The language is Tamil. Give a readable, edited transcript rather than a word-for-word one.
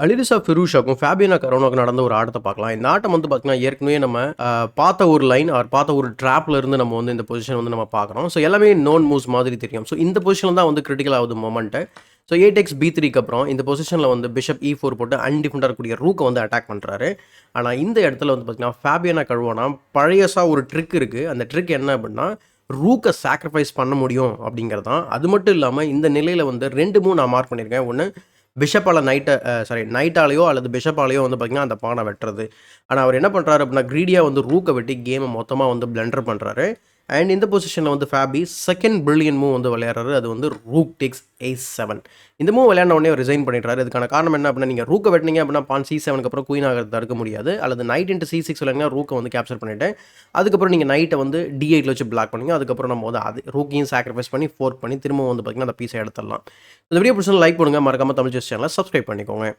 அலிரிசா ஃபெரூஷாக்கும் ஃபேபியானா கரோனாவுக்கும் நடந்த ஒரு ஆட்டத்தை பார்க்கலாம். இந்த ஆட்டம் வந்து பார்த்தீங்கன்னா, ஏற்கனவே நம்ம பார்த்த ஒரு லைன் ஆர் பார்த்த ஒரு ட்ராப்ல இருந்து நம்ம வந்து இந்த பொசிஷன் வந்து நம்ம பார்க்குறோம். ஸோ எல்லாமே நோன் மூவ்ஸ் மாதிரி தெரியும். ஸோ இந்த பொசிஷன் தான் வந்து கிரிட்டிக்கல் ஆகுது மொமெண்ட்டு. ஸோ 8x B3க்கு அப்புறம் இந்த பொசிஷனில் வந்து பிஷப் E4 போட்டு அன்டிஃபெண்டாக இருக்கக்கூடிய ரூக்கை வந்து அட்டாக் பண்ணுறாரு. ஆனால் இந்த இடத்துல வந்து பார்த்தீங்கன்னா, ஃபேபியானா கழுவானா பழையசா ஒரு ட்ரிக் இருக்குது. அந்த ட்ரிக் என்ன அப்படின்னா, ரூக்கை சாக்ரிஃபைஸ் பண்ண முடியும் அப்படிங்கிறது தான். அது மட்டும் இல்லாமல் இந்த நிலையில் வந்து 2 மூவ் நான் மார்க் பண்ணியிருக்கேன். ஒன்று பிஷப்பால் நைட்டாலேயோ அல்லது பிஷப்பாலேயோ வந்து பார்த்தீங்கன்னா அந்த பானை வெட்டுறது. ஆனால் அவர் என்ன பண்ணுறாரு அப்படின்னா க்ரீடியாக வந்து ரூக்கை வெட்டி கேமை மொத்தமாக வந்து பிளண்டர் பண்ணுறாரு. அண்ட் இந்த பொசிஷனில் வந்து ஃபேபி செகண்ட் பிரில்லியன் மூவ் வந்து விளையாடுறாரு. அது வந்து ரூக் டேக்ஸ் A7. இந்த மூவ் விளையாடின உடனே அவர் ரிசைன் பண்ணிடுறாரு. இதுக்கான காரணம் என்ன அப்படின்னா, நீங்கள் ரூக்கை வெட்டினீங்க அப்படின்னா பான் C7க்கு அப்புறம் குயின் ஆகிறது தடுக்க முடியாது. அல்லது நைட் இன்ட்டு C6 விளையாடினா ரூக்கை வந்து கேப்சர் பண்ணிவிட்டு அதுக்கப்புறம் நீங்கள் நைட்டை வந்து D8ல வச்சு பிளாக் பண்ணுங்க. அதுக்கப்புறம் நம்ம வந்து அது ரூக்கையும் சாக்ரிஃபைஸ் பண்ணி ஃபோர்க் பண்ணி திரும்ப வந்து பார்த்தீங்கன்னா அந்த பீஸை எடுத்துடலாம். இந்த வீடியோ பிடிச்சா லைக் பண்ணுங்கள். மறக்காமல் தமிழ் செஸ் சேனலை சப்ஸ்கிரைப் பண்ணிக்கோங்க.